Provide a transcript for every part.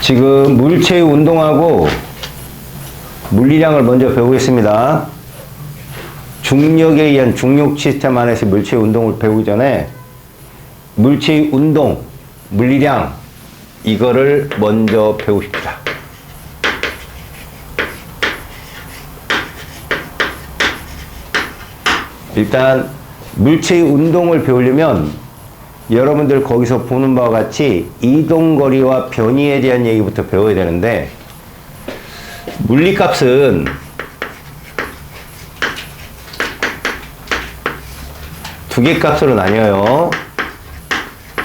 지금 물체의 운동하고 물리량을 먼저 배우겠습니다. 중력에 의한 중력 시스템 안에서 물체의 운동을 배우기 전에 물체의 운동, 물리량 이거를 먼저 배우십시다. 일단 물체의 운동을 배우려면 여러분들 거기서 보는 바와 같이 이동거리와 변이에 대한 얘기부터 배워야 되는데, 물리값은 두 개 값으로 나뉘어요.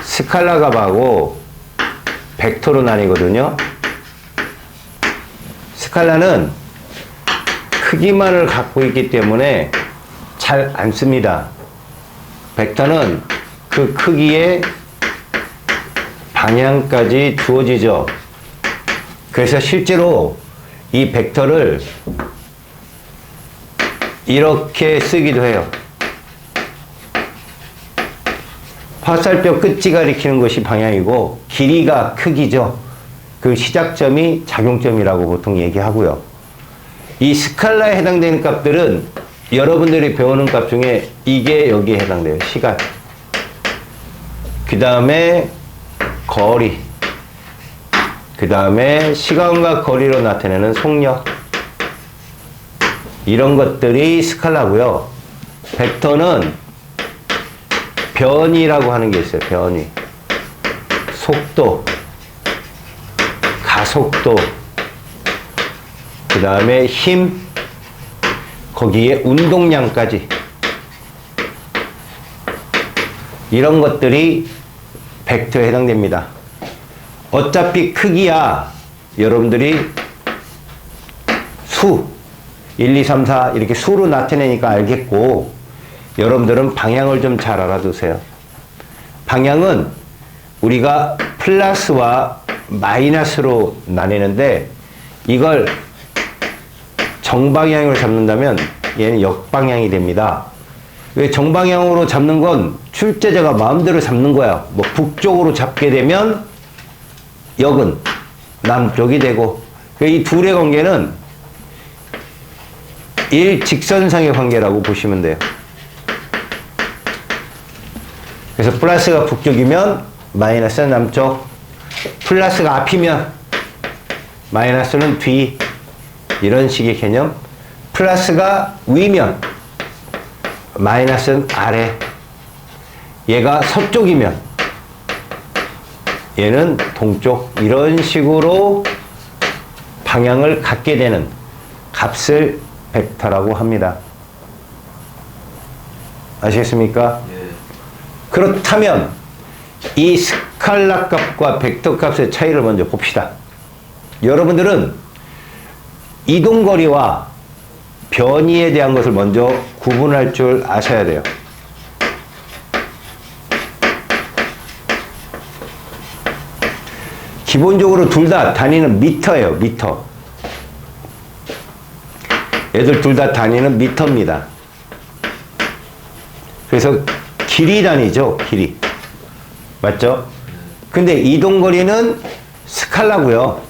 스칼라 값하고 벡터로 나뉘거든요. 스칼라는 크기만을 갖고 있기 때문에 잘 안 씁니다. 벡터는 그 크기의 방향까지 주어지죠. 그래서 실제로 이 벡터를 이렇게 쓰기도 해요. 화살표 끝이 가리키는 것이 방향이고 길이가 크기죠. 그 시작점이 작용점이라고 보통 얘기하고요. 이 스칼라에 해당되는 값들은 여러분들이 배우는 값 중에 이게 여기에 해당돼요. 시간. 그 다음에 거리. 그 다음에 시간과 거리로 나타내는 속력. 이런 것들이 스칼라고요. 벡터는 변이라고 하는 게 있어요. 변이. 속도, 가속도, 그 다음에 힘, 거기에 운동량까지. 이런 것들이 벡터에 해당됩니다. 어차피 크기야 여러분들이 수 1, 2, 3, 4 이렇게 수로 나타내니까 알겠고, 여러분들은 방향을 좀 잘 알아두세요. 방향은 우리가 플러스와 마이너스로 나뉘는데, 이걸 정방향으로 잡는다면 얘는 역방향이 됩니다. 왜 정방향으로 잡는 건 출제자가 마음대로 잡는 거야. 뭐 북쪽으로 잡게 되면 역은 남쪽이 되고, 이 둘의 관계는 일직선상의 관계라고 보시면 돼요. 그래서 플러스가 북쪽이면 마이너스는 남쪽, 플러스가 앞이면 마이너스는 뒤, 이런 식의 개념. 플러스가 위면 마이너스는 아래, 얘가 서쪽이면 얘는 동쪽, 이런 식으로 방향을 갖게 되는 값을 벡터라고 합니다. 아시겠습니까? 그렇다면 이 스칼라 값과 벡터 값의 차이를 먼저 봅시다. 여러분들은 이동거리와 변이에 대한 것을 먼저 구분할 줄 아셔야 돼요. 기본적으로 둘 다 단위는 미터예요. 미터. 얘들 둘 다 단위는 미터입니다. 그래서 길이 단위죠. 길이. 맞죠? 근데 이동거리는 스칼라고요.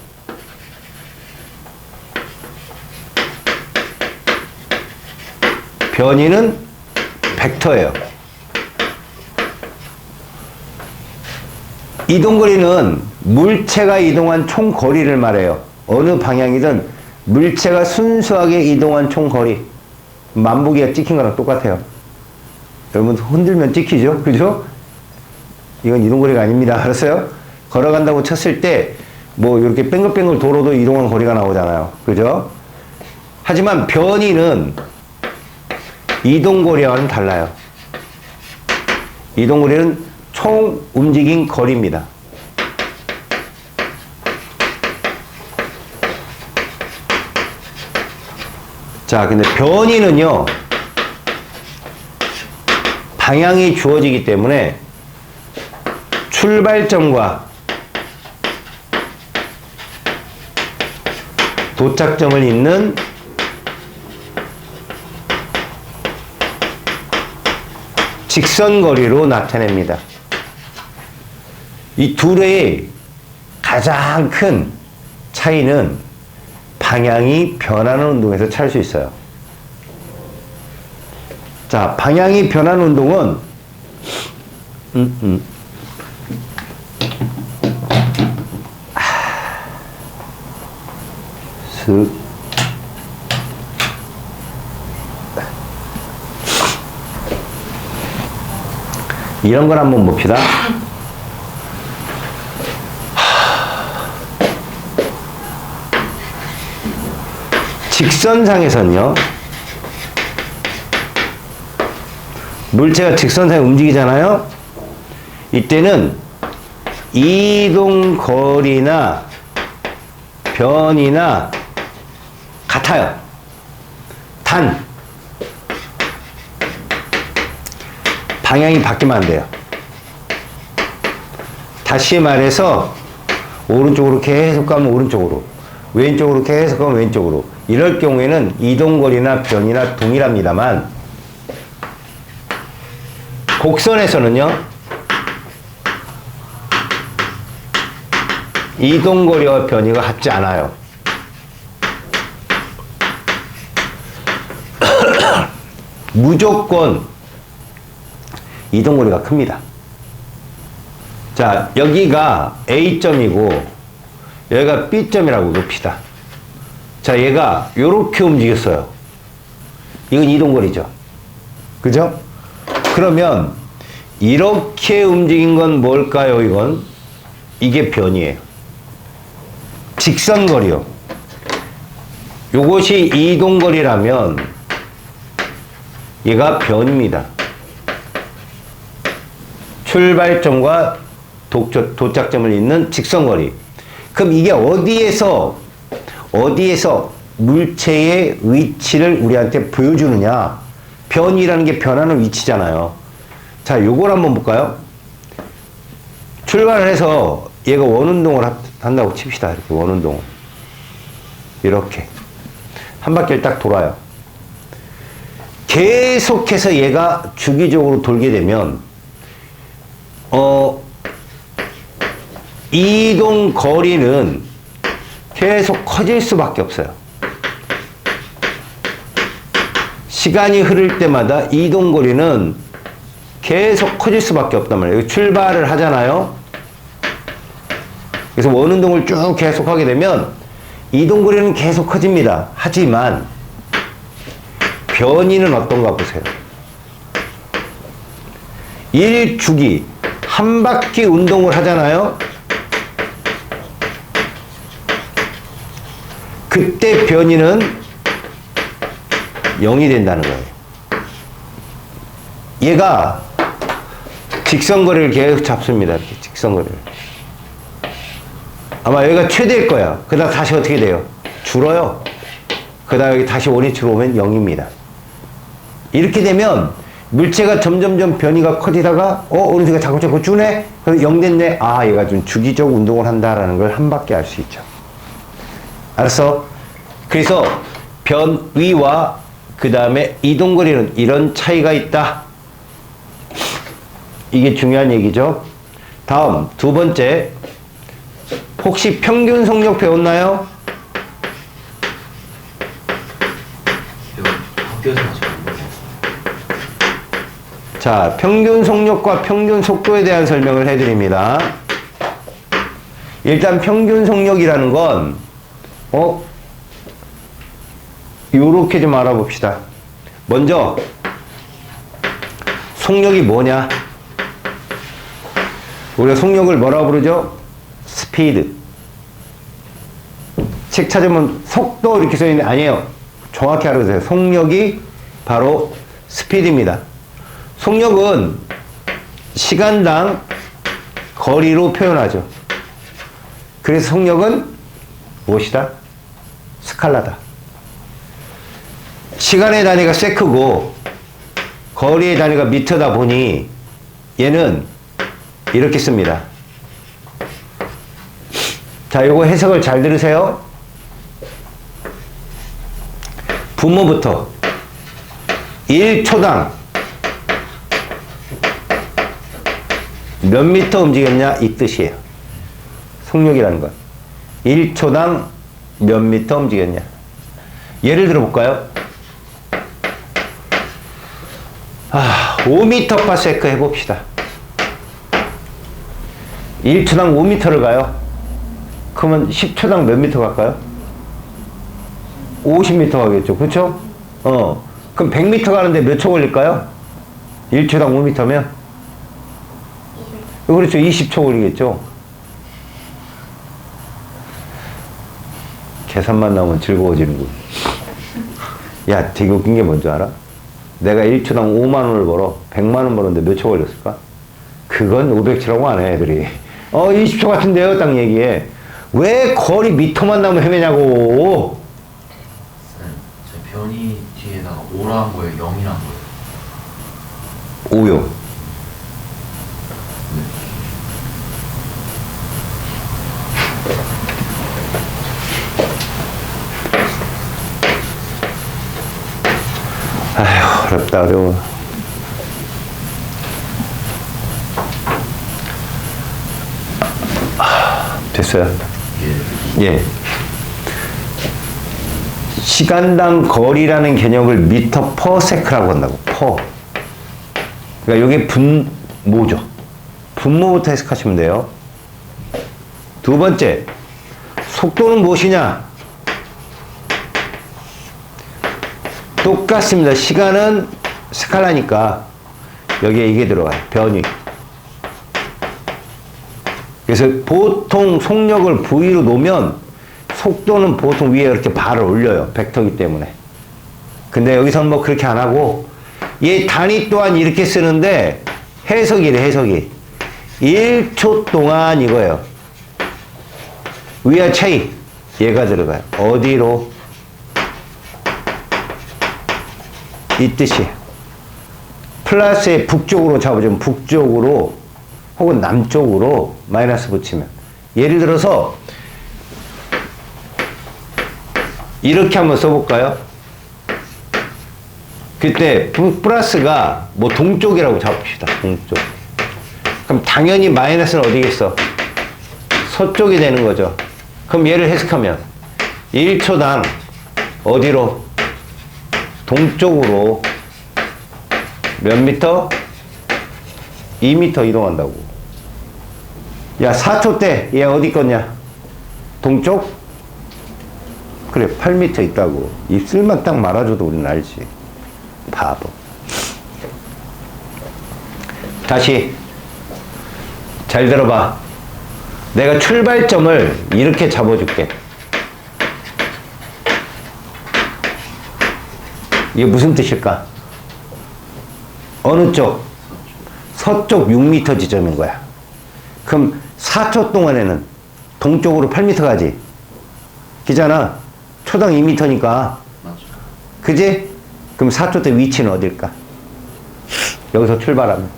변이는 벡터예요. 이동거리는 물체가 이동한 총 거리를 말해요. 어느 방향이든 물체가 순수하게 이동한 총 거리. 만보기가 찍힌 거랑 똑같아요. 여러분 흔들면 찍히죠? 그죠? 이건 이동거리가 아닙니다. 알았어요? 걸어간다고 쳤을 때 뭐 이렇게 뱅글뱅글 돌아도 이동한 거리가 나오잖아요. 그죠? 하지만 변이는 이동거리와는 달라요. 이동거리는 총 움직인 거리입니다. 자, 근데 변이는요, 방향이 주어지기 때문에 출발점과 도착점을 잇는 직선거리로 나타냅니다. 이 둘의 가장 큰 차이는 방향이 변하는 운동에서 찾을 수 있어요. 자, 방향이 변하는 운동은 이런 걸 한번 봅시다. 직선상에서는요, 물체가 직선상에 움직이잖아요. 이때는 이동거리나 변이나 같아요. 단 방향이 바뀌면 안 돼요. 다시 말해서 오른쪽으로 계속 가면 오른쪽으로, 왼쪽으로 계속 가면 왼쪽으로, 이럴 경우에는 이동거리나 변이나 동일합니다만, 곡선에서는요, 이동거리와 변이가 같지 않아요. 무조건 이동거리가 큽니다. 자, 여기가 A점이고 여기가 B점이라고 봅시다. 자, 얘가 요렇게 움직였어요. 이건 이동거리죠. 그죠? 그러면 이렇게 움직인 건 뭘까요? 이게 변이에요. 직선거리요. 요것이 이동거리라면 얘가 변입니다. 출발점과 도착점을 잇는 직선거리. 그럼 이게 어디에서 물체의 위치를 우리한테 보여주느냐? 변이라는 게 변하는 위치잖아요. 자, 요걸 한번 볼까요? 출발을 해서 얘가 원운동을 한다고 칩시다. 이렇게 원운동을. 이렇게. 한 바퀴를 딱 돌아요. 계속해서 얘가 주기적으로 돌게 되면, 이동 거리는 계속 커질 수밖에 없어요. 시간이 흐를 때마다 이동 거리는 계속 커질 수밖에 없단 말이에요. 출발을 하잖아요. 그래서 원운동을 쭉 계속 하게 되면 이동 거리는 계속 커집니다. 하지만 변이는 어떤가 보세요. 1주기 한 바퀴 운동을 하잖아요. 그때 변이는 0이 된다는 거예요. 얘가 직선거리를 계속 잡습니다. 이렇게 직선거리를. 아마 여기가 최대일 거야. 그 다음 다시 어떻게 돼요? 줄어요. 그 다음 여기 다시 원위치로 오면 0입니다. 이렇게 되면 물체가 점점점 변이가 커지다가 어느새가 자꾸 주네? 그래서 0 됐네? 아, 얘가 좀 주기적 운동을 한다라는 걸 한 바퀴 알 수 있죠. 알았어? 그래서 변위와 그 다음에 이동거리는 이런 차이가 있다. 이게 중요한 얘기죠. 다음 두 번째, 혹시 평균 속력 배웠나요? 자, 평균 속력과 평균 속도에 대한 설명을 해드립니다. 일단 평균 속력이라는 건 요렇게 좀 알아봅시다. 먼저 속력이 뭐냐? 우리가 속력을 뭐라고 부르죠? 스피드. 책 찾으면 속도 이렇게 써있는데 아니에요. 정확히 알아주세요. 속력이 바로 스피드입니다. 속력은 시간당 거리로 표현하죠. 그래서 속력은 무엇이다? 스칼라다. 시간의 단위가 세크고 거리의 단위가 미터다 보니 얘는 이렇게 씁니다. 자, 요거 해석을 잘 들으세요. 분모부터 1초당 몇 미터 움직였냐 이 뜻이에요. 속력이라는 건 1초당 몇 미터 움직였냐. 예를 들어 볼까요? 5m/s 해봅시다. 1초당 5m를 가요. 그러면 10초당 몇 미터 갈까요? 50m 가겠죠. 그렇죠? 그럼 100m 가는데 몇 초 걸릴까요? 1초당 5m면? 그렇죠. 20초 걸리겠죠. 계산만 나오면 즐거워지는군. 야, 되게 웃긴 게 뭔지 알아? 내가 1초당 5만 원을 벌어. 100만 원 벌었는데 몇 초 걸렸을까? 그건 500초라고 안 해, 애들이. 20초 같은데요? 딱 얘기해. 왜 거리 미터만 나오면 헤매냐고. 제 변이 뒤에다가 5란 거예요? 0이란 거예요? 5요. 네. 아휴, 어렵다, 어려워. 됐어요? 예. 시간당 거리라는 개념을 미터 퍼 세크라고 한다고. 퍼. 그러니까 이게 분모죠. 분모부터 해석하시면 돼요. 두 번째, 속도는 무엇이냐? 똑같습니다. 시간은 스칼라니까 여기에 이게 들어가요. 변위. 그래서 보통 속력을 V로 놓으면 속도는 보통 위에 이렇게 발을 올려요. 벡터이기 때문에. 근데 여기서는 뭐 그렇게 안 하고 얘 단위 또한 이렇게 쓰는데 해석이래, 해석이. 1초 동안 이거예요. 위와 차이. 얘가 들어가요. 어디로? 이 뜻이에요. 플러스의 북쪽으로 잡아주면 북쪽으로 혹은 남쪽으로 마이너스 붙이면. 예를 들어서 이렇게 한번 써볼까요? 그때 플러스가 뭐 동쪽이라고 잡읍시다. 동쪽. 그럼 당연히 마이너스는 어디겠어? 서쪽이 되는 거죠. 그럼 얘를 해석하면 1초당 어디로? 동쪽으로 몇 미터? 2미터 이동한다고. 야, 4초 때 얘 어디 있겠냐? 동쪽? 그래, 8미터 있다고. 입술만 딱 말아줘도 우리는 알지. 바보. 다시 잘 들어봐. 내가 출발점을 이렇게 잡아줄게. 이게 무슨 뜻일까? 어느 쪽? 서쪽 6m 지점인 거야. 그럼 4초 동안에는 동쪽으로 8m 가지. 그잖아. 초당 2m니까. 맞죠. 그지? 그럼 4초 때 위치는 어딜까? 여기서 출발하면.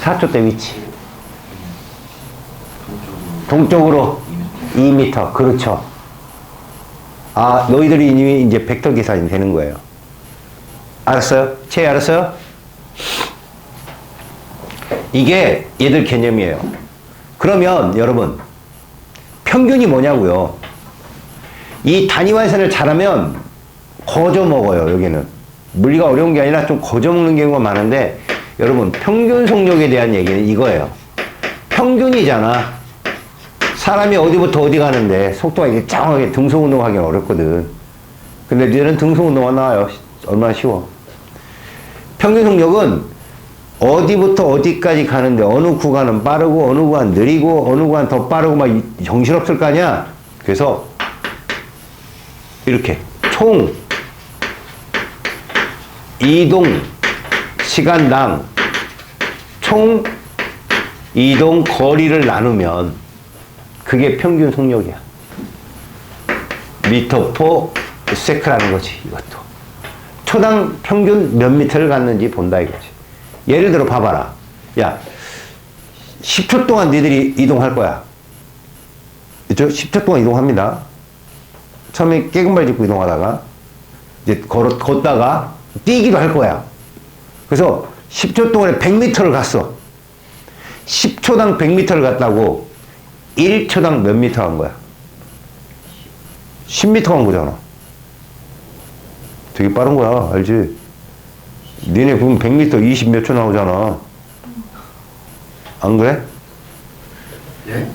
4초 때 위치. 동쪽으로 2m. 그렇죠. 아, 너희들이 이미 이제 벡터 계산이 되는 거예요. 알았어요? 채 알았어요? 이게 얘들 개념이에요. 그러면 여러분, 평균이 뭐냐고요? 이 단위환산을 잘하면 거저 먹어요, 여기는. 물리가 어려운 게 아니라 좀 거저 먹는 경우가 많은데, 여러분, 평균 속력에 대한 얘기는 이거예요. 평균이잖아. 사람이 어디부터 어디 가는데 속도가 이게 정확하게 등속 운동하기는 어렵거든. 근데 니들은 등속 운동만 나와요. 얼마나 쉬워. 평균 속력은 어디부터 어디까지 가는데 어느 구간은 빠르고 어느 구간 느리고 어느 구간 더 빠르고 막 정신없을 거 아니야. 그래서 이렇게 총 이동 시간당 총 이동 거리를 나누면 그게 평균 속력이야. 미터 포 세크라는 거지, 이것도. 초당 평균 몇 미터를 갔는지 본다 이거지. 예를 들어 봐봐라. 야, 10초 동안 니들이 이동할 거야. 그죠? 10초 동안 이동합니다. 처음에 깨금발 짚고 이동하다가 이제 걷다가 뛰기도 할 거야. 그래서 10초 동안에 100m를 갔어. 10초당 100m를 갔다고 1초당 몇 미터 간 거야? 10m 간 거잖아. 되게 빠른 거야. 알지? 니네 보면 100m 20 몇 초 나오잖아. 안 그래? 예?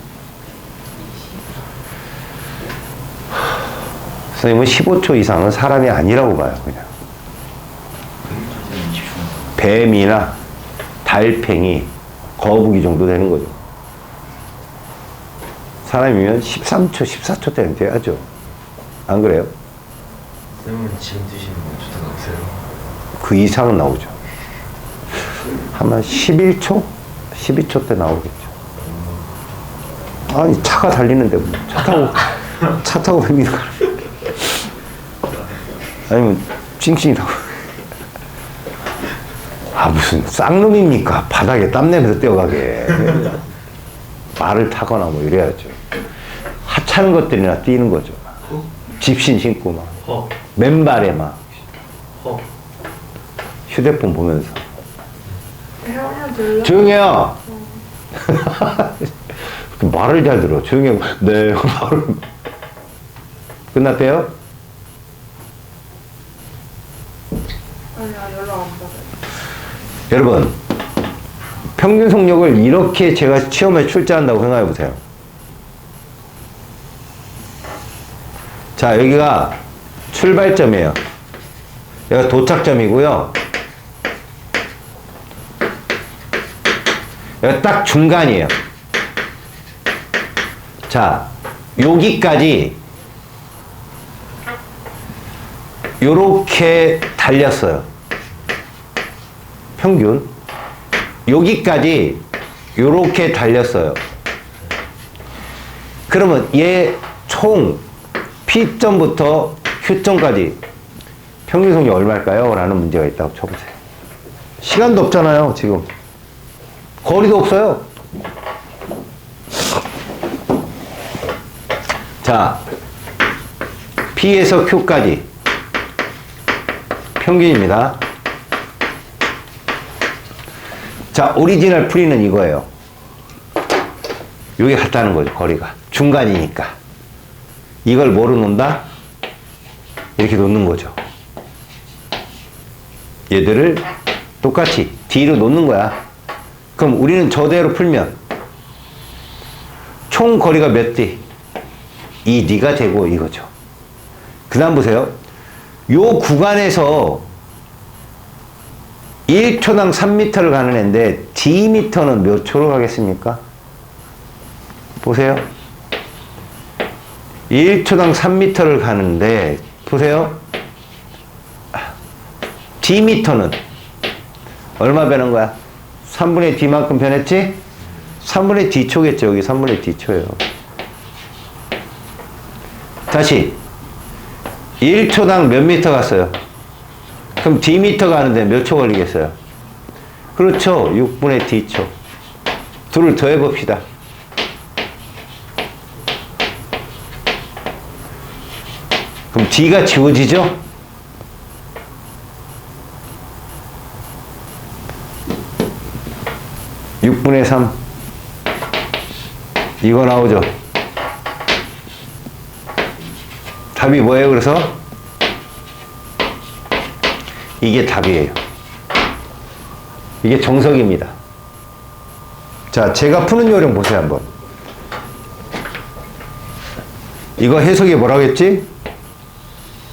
선생님은 15초 이상은 사람이 아니라고 봐요. 그냥 뱀이나 달팽이, 거북이 정도 되는 거죠. 사람이면 13초, 14초 때는 돼야죠. 안 그래요? 쌤은 지금 드시는 거 좋다고 하세요? 그 이상은 나오죠. 아마 11초? 12초 때 나오겠죠. 아니, 차가 달리는데, 뭐. 차 타고 뱀이나 가는 아니면, 찡찡이라고. 아, 무슨 쌍놈입니까? 바닥에 땀내면서 뛰어가게. 말을 타거나 뭐 이래야죠. 하찮은 것들이나 뛰는 거죠. 집신 신고 막. 맨발에 막. 휴대폰 보면서. 조용히 해요. 말을 잘 들어. 조용히 하고. 네. 끝났대요? 아니야, 연락 안 받아요. 여러분, 평균 속력을 이렇게 제가 시험에 출제한다고 생각해 보세요. 자, 여기가 출발점이에요. 여기가 도착점이고요. 여기가 딱 중간이에요. 자, 여기까지 요렇게 달렸어요. 평균. 여기까지 요렇게 달렸어요. 그러면 얘 총 P점부터 Q점까지 평균 속력이 얼마일까요? 라는 문제가 있다고 쳐보세요. 시간도 없잖아요, 지금. 거리도 없어요. 자, P에서 Q까지 평균입니다. 자, 오리지널 풀이는 이거예요. 여기 같다는 거죠, 거리가. 중간이니까. 이걸 뭐로 놓는다? 이렇게 놓는 거죠. 얘들을 똑같이 D로 놓는 거야. 그럼 우리는 저대로 풀면 총 거리가 몇 D? 2D가 되고 이거죠. 그 다음 보세요. 요 구간에서 1초당 3m를 가는 애인데 D미터는 몇 초로 가겠습니까? 보세요. 1초당 3m를 가는데 보세요. D미터는 얼마 변한 거야? 3분의 D만큼 변했지? 3분의 D초겠죠. 여기 3분의 D초예요. 다시 1초당 몇 미터 갔어요? 그럼 D미터 가는데 몇 초 걸리겠어요? 그렇죠. 6분의 D초. 둘을 더해봅시다. 그럼 D가 지워지죠? (6분의 3) 이거 나오죠? 답이 뭐예요? 그래서 이게 답이에요. 이게 정석입니다. 자, 제가 푸는 요령 보세요 한번. 이거 해석이 뭐라고 했지?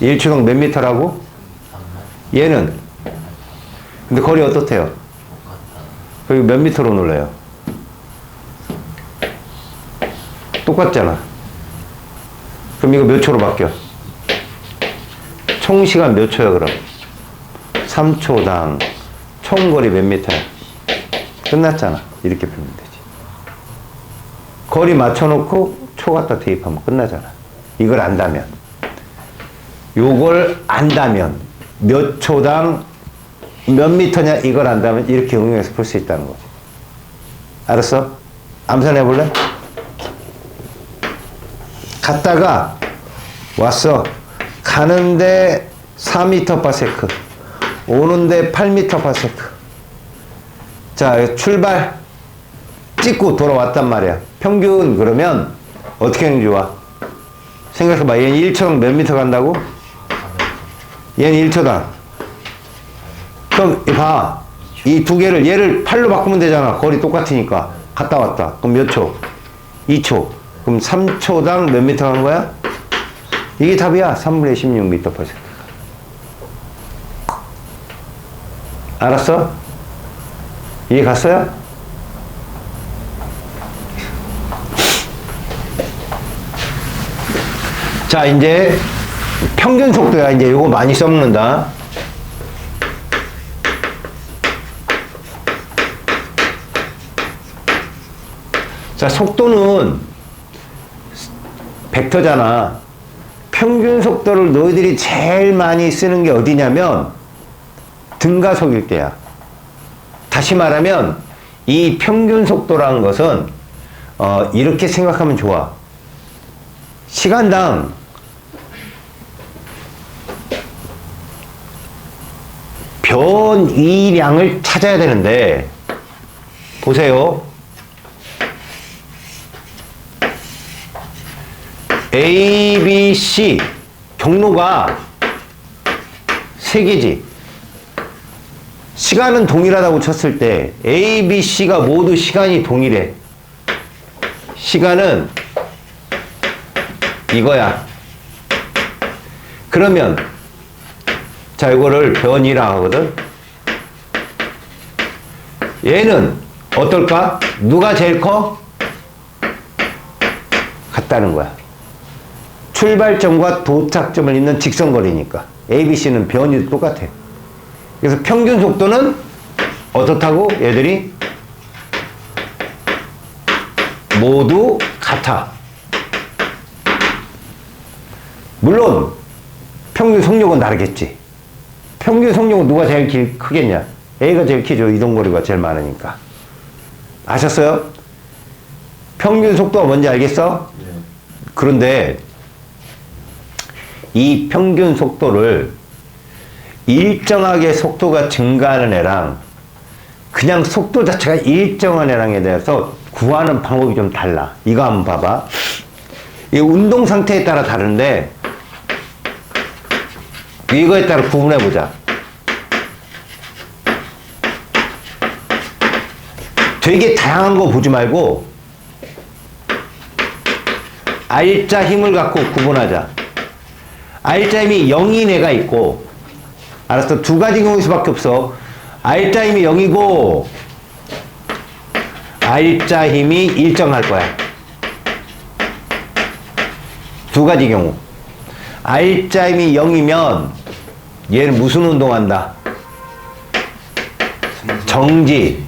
1초당 몇 미터라고? 얘는 근데 거리 어떻대요? 여기 몇 미터로 눌러요? 똑같잖아. 그럼 이거 몇 초로 바뀌어? 총 시간 몇 초야 그럼? 3초당 총 거리 몇 미터야? 끝났잖아. 이렇게 풀면 되지. 거리 맞춰놓고 초 갖다 대입하면 끝나잖아. 이걸 안다면. 요걸 안다면 몇 초당 몇 미터냐 이걸 안다면 이렇게 응용해서 풀 수 있다는 거지. 알았어? 암산해 볼래? 갔다가 왔어. 가는데 4m/s, 오는데 8m/s. 자, 출발. 찍고 돌아왔단 말이야. 평균 그러면 어떻게 하는 게 좋아? 생각해봐. 얘는 1초당 몇 미터 간다고? 얘는 1초당. 그럼 봐. 이 두 개를 얘를 8로 바꾸면 되잖아. 거리 똑같으니까. 갔다 왔다. 그럼 몇 초? 2초. 그럼 3초당 몇 미터 간 거야? 이게 답이야. 3분의 16m/s. 알았어? 이해 갔어요? 자, 이제 평균 속도야. 이제 요거 많이 써먹는다. 자, 속도는 벡터잖아. 평균 속도를 너희들이 제일 많이 쓰는 게 어디냐면 등가속일 때야. 다시 말하면 이 평균 속도라는 것은 이렇게 생각하면 좋아. 시간당 변이량을 찾아야 되는데 보세요. A, B, C 경로가 3개지. 시간은 동일하다고 쳤을 때 A, B, C가 모두 시간이 동일해. 시간은 이거야. 그러면 자, 이거를 변이라 하거든. 얘는 어떨까? 누가 제일 커? 같다는 거야. 출발점과 도착점을 잇는 직선거리니까. A, B, C는 변이도 똑같아. 그래서 평균 속도는 어떻다고? 얘들이 모두 같아. 물론 평균 속력은 다르겠지. 평균 속력은 누가 제일 크겠냐? A가 제일 크죠. 이동거리가 제일 많으니까. 아셨어요? 평균 속도가 뭔지 알겠어? 네. 그런데 이 평균 속도를 일정하게 속도가 증가하는 애랑 그냥 속도 자체가 일정한 애랑에 대해서 구하는 방법이 좀 달라. 이거 한번 봐봐. 이 운동 상태에 따라 다른데 이거에 따라 구분해 보자. 되게 다양한 거 보지 말고 R자 힘을 갖고 구분하자. R자 힘이 0인 애가 있고, 알았어? 두 가지 경우일 수밖에 없어. R자 힘이 0이고 R자 힘이 일정할 거야. 두 가지 경우. R자 힘이 0이면 얘는 무슨 운동한다? 정지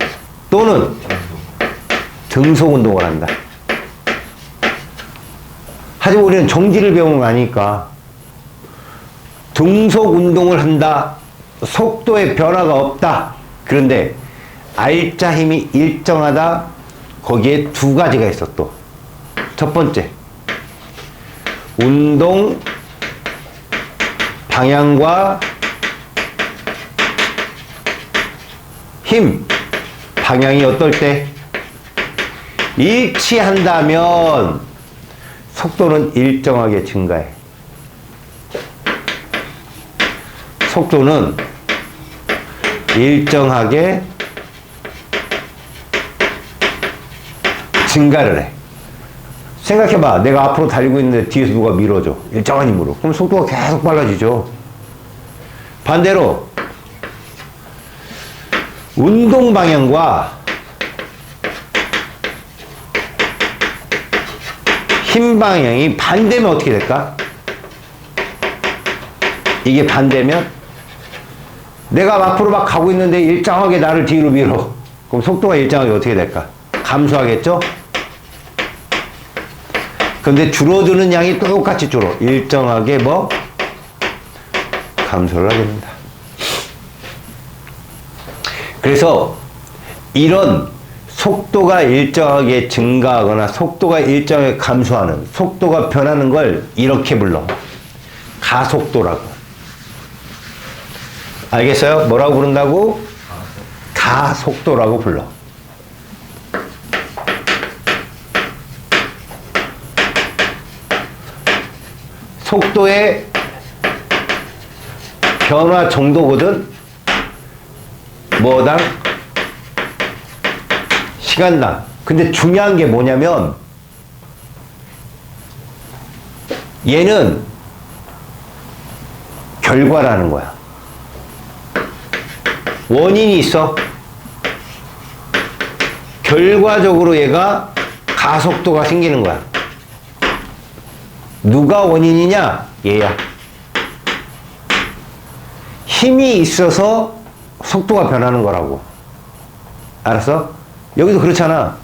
또는 등속 운동을 한다. 하지만 우리는 정지를 배우는 거 아니니까 등속 운동을 한다. 속도에 변화가 없다. 그런데 R자 힘이 일정하다. 거기에 두 가지가 있어 또. 첫 번째, 운동 방향과 힘 방향이 어떨 때 일치한다면 속도는 일정하게 증가해. 속도는 일정하게 증가를 해. 생각해봐. 내가 앞으로 달리고 있는데 뒤에서 누가 밀어줘. 일정한 힘으로. 그럼 속도가 계속 빨라지죠. 반대로 운동 방향과 힘 방향이 반대면 어떻게 될까? 이게 반대면 내가 앞으로 막 가고 있는데 일정하게 나를 뒤로 밀어. 그럼 속도가 일정하게 어떻게 될까? 감소하겠죠? 근데 줄어드는 양이 똑같이 줄어. 일정하게 뭐? 감소를 하게 된다. 그래서 이런 속도가 일정하게 증가하거나 속도가 일정하게 감소하는, 속도가 변하는 걸 이렇게 불러. 가속도라고. 알겠어요? 뭐라고 부른다고? 가속도라고 불러. 속도의 변화 정도거든. 뭐당? 시간당. 근데 중요한 게 뭐냐면 얘는 결과라는 거야. 원인이 있어. 결과적으로 얘가 가속도가 생기는 거야. 누가 원인이냐? 얘야. 힘이 있어서 속도가 변하는 거라고. 알았어? 여기도 그렇잖아.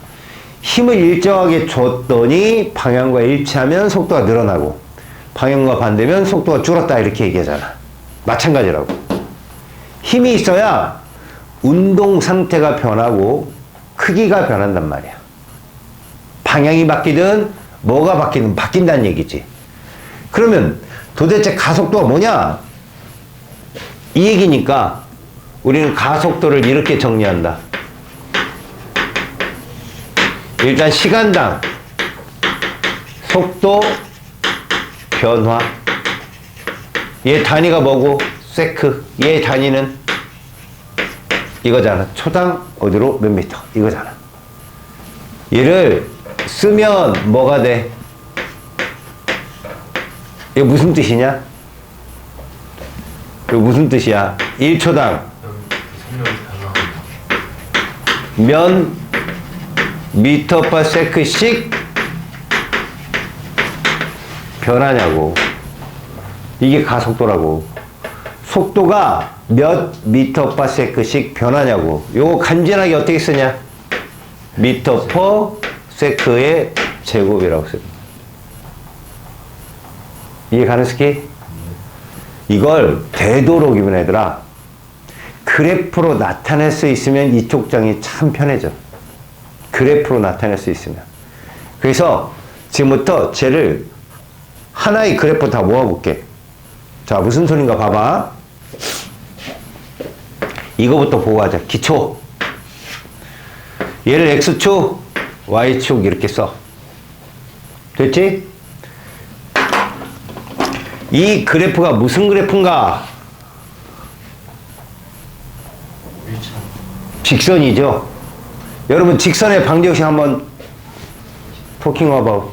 힘을 일정하게 줬더니 방향과 일치하면 속도가 늘어나고 방향과 반대면 속도가 줄었다 이렇게 얘기하잖아. 마찬가지라고. 힘이 있어야 운동 상태가 변하고 크기가 변한단 말이야. 방향이 바뀌든 뭐가 바뀌든 바뀐다는 얘기지. 그러면 도대체 가속도가 뭐냐? 이 얘기니까 우리는 가속도를 이렇게 정리한다. 일단 시간당 속도 변화. 얘 단위가 뭐고? 세크. 얘 단위는 이거잖아. 초당 어디로 몇 미터 이거잖아. 얘를 쓰면 뭐가 돼? 이거 무슨 뜻이냐? 이거 무슨 뜻이야? 1초당 몇 미터 퍼 세크씩 변하냐고. 이게 가속도라고. 속도가 몇 미터 퍼 세크씩 변하냐고. 요거 간단하게 어떻게 쓰냐? 미터 퍼 세크의 제곱이라고 씁니다. 이해 가는 스키? 이걸 되도록이면 얘들아 그래프로 나타낼 수 있으면 이쪽 장이 참 편해져. 그래프로 나타낼 수 있으면. 그래서 지금부터 쟤를 하나의 그래프 다 모아볼게. 자, 무슨 소린가 봐봐. 이거부터 보고 하자. 기초. 얘를 X축, Y축 이렇게 써. 됐지? 이 그래프가 무슨 그래프인가? 직선이죠. 여러분 직선의 방정식 한번 토킹 about.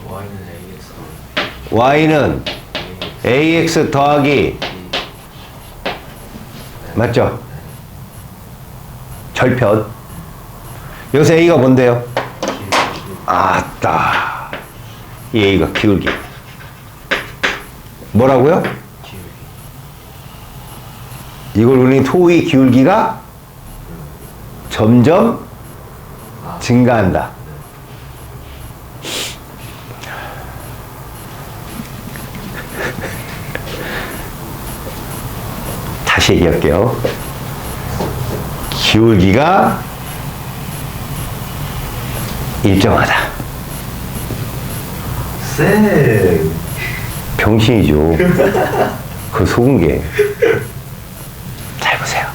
Y는 AX 더하기 맞죠? 절편. 여기서 A가 뭔데요? 아따. 이 A가 기울기. 뭐라고요? 이걸 우리는 토의 기울기가 점점 증가한다. 다시 얘기할게요. 기울기가 일정하다. 쌤. 병신이죠. 그 속은 게. 잘 보세요.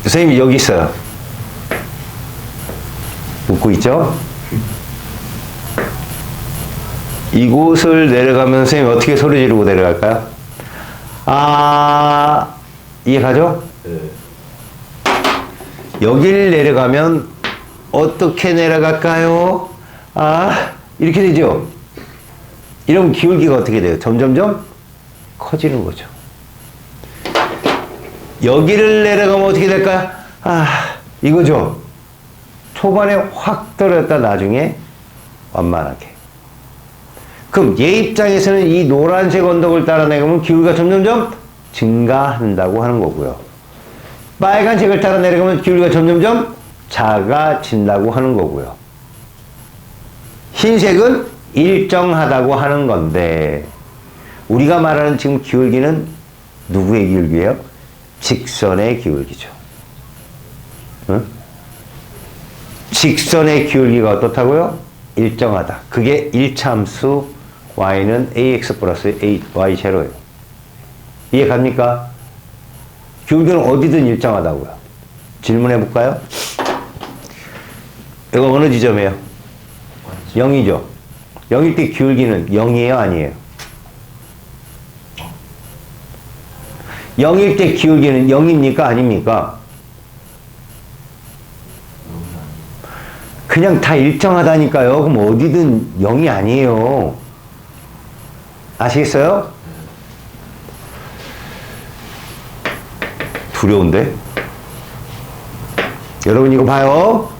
선생님이 여기 있어요. 웃고 있죠? 이곳을 내려가면 선생님이 어떻게 소리 지르고 내려갈까요? 아, 이해가죠? 네. 여기를 내려가면 어떻게 내려갈까요? 아, 이렇게 되죠? 이러면 기울기가 어떻게 돼요? 점점점 커지는 거죠. 여기를 내려가면 어떻게 될까요? 아, 이거죠? 초반에 확 떨어졌다 나중에 완만하게. 그럼 얘 입장에서는 이 노란색 언덕을 따라 내려가면 기울기가 점점점 증가한다고 하는 거고요. 빨간색을 따라 내려가면 기울기가 점점점 작아진다고 하는 거고요. 흰색은 일정하다고 하는 건데 우리가 말하는 지금 기울기는 누구의 기울기예요? 직선의 기울기죠. 응? 직선의 기울기가 어떻다고요? 일정하다. 그게 1차함수 y는 ax 플러스 y 제로예요. 이해 갑니까? 기울기는 어디든 일정하다고요. 질문해 볼까요? 이거 어느 지점이에요? 0이죠. 0일 때 기울기는 0이에요, 아니에요? 0일 때 기울기는 0입니까, 아닙니까? 그냥 다 일정하다니까요. 그럼 어디든 0이 아니에요. 아시겠어요? 두려운데? 여러분 이거 봐요.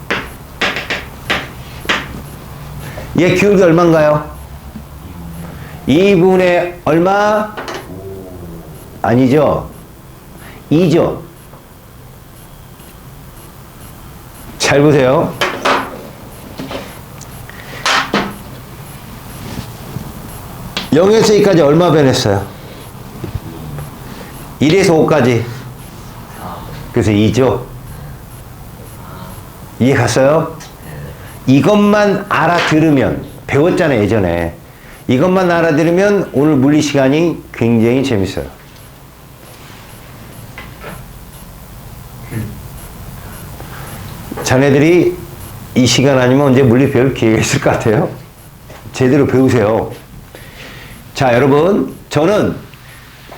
얘 기울기 얼마인가요? 2분의 얼마? 아니죠? 2죠? 잘 보세요. 0에서 2까지 얼마 변했어요? 1에서 5까지. 그래서 2죠? 이해 갔어요? 이것만 알아들으면, 배웠잖아요, 예전에. 이것만 알아들으면 오늘 물리 시간이 굉장히 재밌어요. 자네들이 이 시간 아니면 언제 물리 배울 기회가 있을 것 같아요? 제대로 배우세요. 자, 여러분, 저는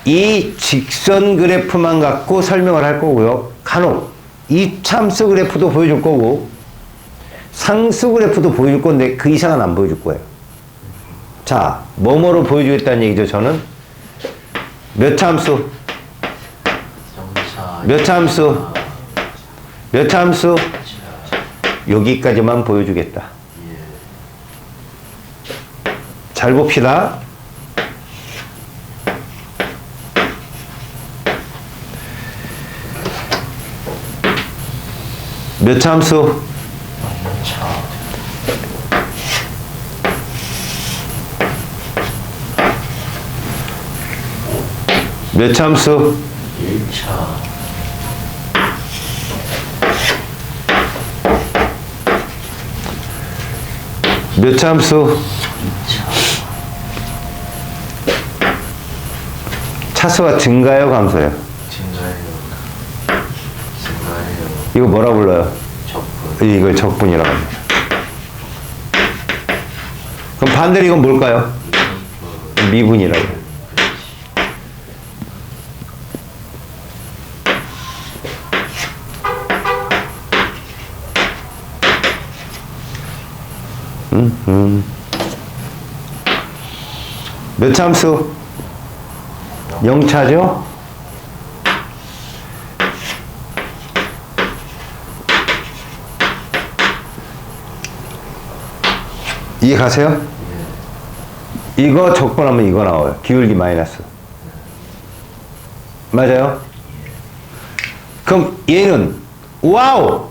이 직선 그래프만 갖고 설명을 할 거고요. 간혹 이참수 그래프도 보여줄 거고 상수 그래프도 보여줄 건데 그 이상은 안 보여줄 거예요. 자, 뭐뭐로 보여주겠다는 얘기죠, 저는. 몇 참수? 몇 참수? 몇 참수? 여기까지만 보여주겠다. 잘 봅시다. 몇 참수? 몇 참수? 1차. 몇 참수? 2차. 차수가 증가요, 감소요? 증가해요. 증가해요. 이거 뭐라 불러요? 적분. 이걸 적분이라고 합니다. 그럼 반대로 이건 뭘까요? 미분이라고 해요. 몇 참수? 0차죠? 이해 가세요? 이거 적분하면 이거 나와요. 기울기 마이너스. 맞아요? 그럼 얘는 와우!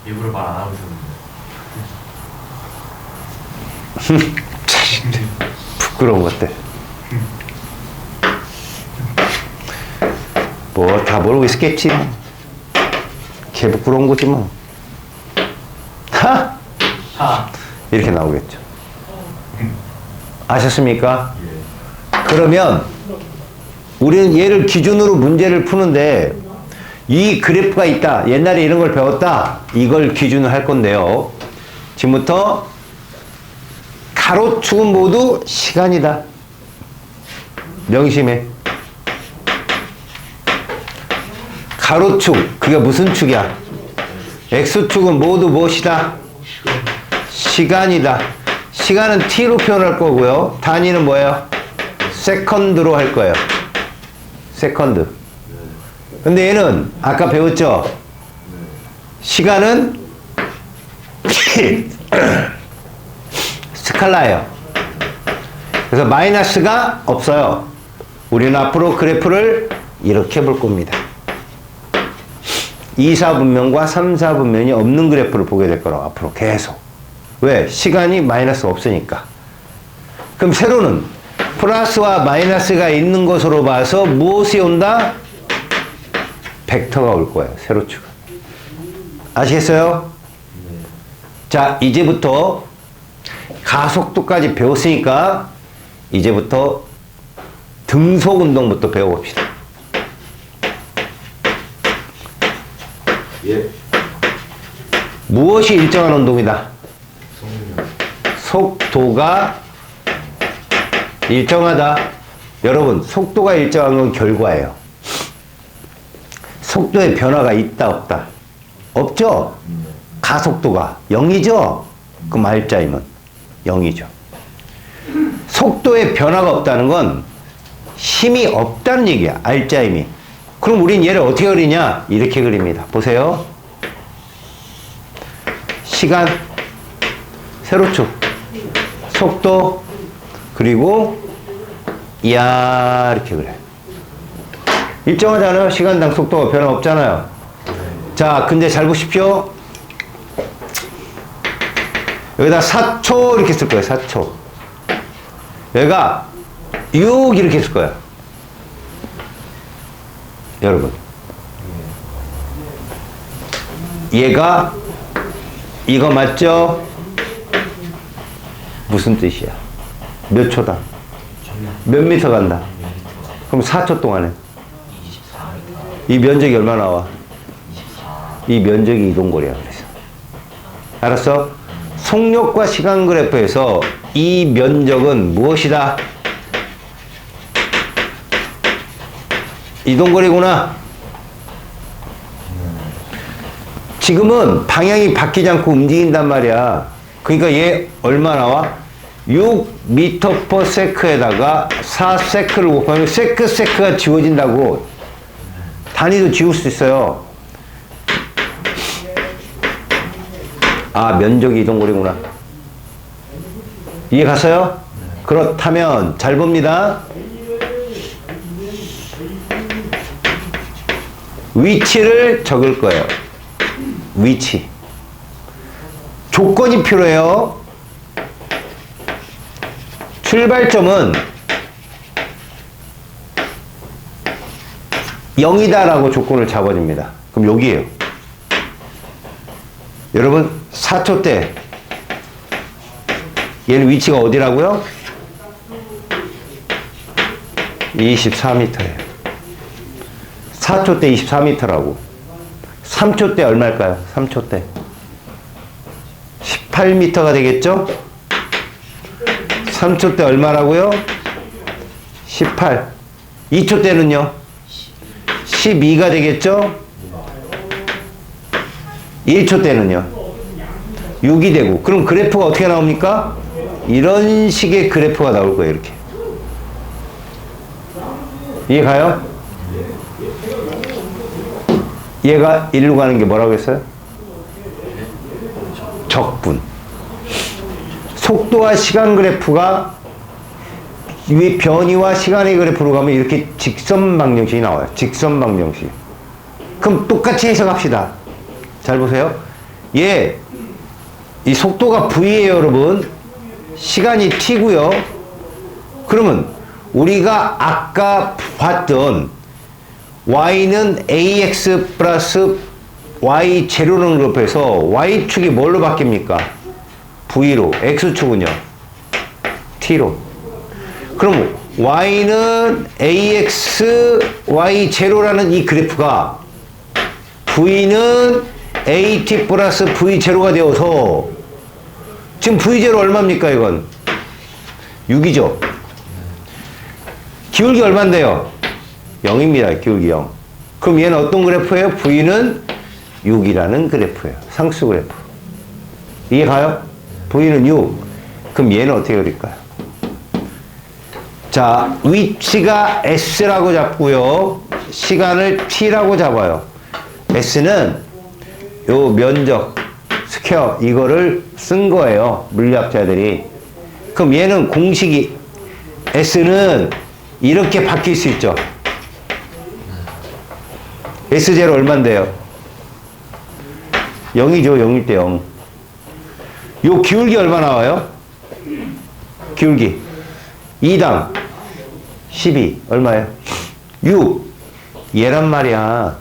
일부러 말 안 하고 있었는데. 부끄러운 것들. 뭐 다 모르고 있었겠지. 개 부끄러운 거지 뭐. 하! 하. 이렇게 나오겠죠. 아셨습니까? 예. 그러면 우리는 얘를 기준으로 문제를 푸는데 이 그래프가 있다. 옛날에 이런 걸 배웠다. 이걸 기준으로 할 건데요. 지금부터 가로축은 모두 시간이다. 명심해. 가로축, 그게 무슨 축이야? X축은 모두 무엇이다? 시간이다. 시간은 t로 표현할 거고요. 단위는 뭐예요? 세컨드로 할 거예요. 세컨드. 근데 얘는 아까 배웠죠? 시간은 스칼라예요. 그래서 마이너스가 없어요. 우리는 앞으로 그래프를 이렇게 볼 겁니다. 2사분면과 3사분면이 없는 그래프를 보게 될 거라고 앞으로 계속. 왜? 시간이 마이너스 없으니까. 그럼 세로는 플러스와 마이너스가 있는 것으로 봐서 무엇이 온다? 벡터가 올 거예요. 세로축은. 아시겠어요? 자, 이제부터 가속도까지 배웠으니까 이제부터 등속 운동부터 배워봅시다. 예. 무엇이 일정한 운동이다? 성능. 속도가 일정하다. 여러분, 속도가 일정한 건 결과예요. 속도에 변화가 있다, 없다? 없죠? 가속도가 0이죠? 그럼 R자임은 0이죠. 속도에 변화가 없다는 건 힘이 없다는 얘기야, R자임이. 그럼 우린 얘를 어떻게 그리냐? 이렇게 그립니다. 보세요. 시간, 세로축, 속도, 그리고 이렇게 그래. 일정하잖아요. 시간당 속도가 변화 없잖아요. 자, 근데 잘 보십시오. 여기다 4초 이렇게 쓸 거예요. 4초. 여기가 6 이렇게 쓸 거예요. 여러분. 얘가 이거 맞죠? 무슨 뜻이야? 몇 초다? 몇 미터 간다? 그럼 4초 동안에 이 면적이 얼마 나와? 이 면적이 이동거리야. 그래서 알았어? 속력과 시간 그래프에서 이 면적은 무엇이다? 이동거리구나. 지금은 방향이 바뀌지 않고 움직인단 말이야. 그러니까 얘 얼마 나와? 6m/s에다가 4세크를 곱하면 세크가 지워진다고. 단위도 지울 수 있어요. 아, 면적이 이동거리구나. 이해 갔어요? 그렇다면 잘 봅니다. 위치를 적을 거예요. 위치. 조건이 필요해요. 출발점은 0이다라고 조건을 잡아줍니다. 그럼 여기에요. 여러분 4초 때 얘는 위치가 어디라고요? 24m예요. 4초 때 24m라고. 3초 때 얼마일까요? 3초 때 18m가 되겠죠? 3초 때 얼마라고요? 18. 2초 때는요? 12가 되겠죠? 1초 때는요? 6이 되고. 그럼 그래프가 어떻게 나옵니까? 이런 식의 그래프가 나올 거예요. 이렇게. 이해 가요? 얘가 일로 가는 게 뭐라고 했어요? 적분. 속도와 시간 그래프가 위 변이와 시간의 그래프로 가면 이렇게 직선 방정식이 나와요. 직선 방정식. 그럼 똑같이 해석합시다. 잘 보세요. 얘, 이 속도가 V예요, 여러분. 시간이 T고요. 그러면 우리가 아까 봤던 Y는 AX 플러스 Y 제로는 그룹에서 Y축이 뭘로 바뀝니까? V로. X축은요? T로. 그럼 Y는 AX, Y 제로라는 이 그래프가 V는 AT 플러스 V 제로가 되어서 지금 V 제로 얼마입니까, 이건? 6이죠? 기울기 얼마인데요? 0입니다. 기울기 0. 그럼 얘는 어떤 그래프예요? V는 6이라는 그래프예요. 상수 그래프. 이해 가요? V는 6. 그럼 얘는 어떻게 그릴까요? 자, 위치가 S라고 잡고요. 시간을 T라고 잡아요. S는 요 면적, 스퀘어, 이거를 쓴 거예요. 물리학자들이. 그럼 얘는 공식이, S는 이렇게 바뀔 수 있죠. S0 얼만데요? 0이죠. 0일 때 0. 요 기울기 얼마 나와요? 기울기 2당 12 얼마예요? 6. 얘란 말이야.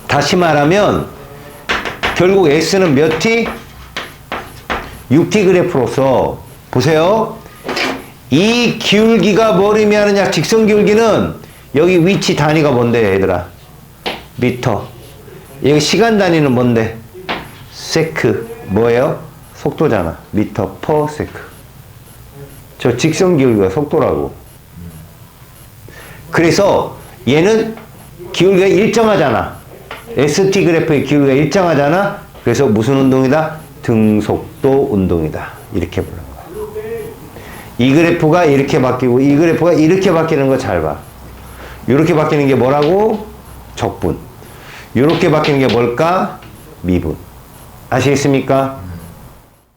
다시 말하면 결국 S는 몇 T? 6T 그래프로서 보세요. 이 기울기가 뭘 의미하느냐? 직선 기울기는 여기 위치 단위가 뭔데, 얘들아? 미터. 여기 시간 단위는 뭔데? 세크. 뭐예요? 속도잖아. 미터 퍼 세크. 저 직선 기울기가 속도라고. 그래서 얘는 기울기가 일정하잖아. ST 그래프의 기울기가 일정하잖아. 그래서 무슨 운동이다? 등속도 운동이다. 이렇게 부르는 거야. 이 그래프가 이렇게 바뀌고 이 그래프가 이렇게 바뀌는 거 잘 봐. 이렇게 바뀌는 게 뭐라고? 적분. 이렇게 바뀌는 게 뭘까? 미분. 아시겠습니까?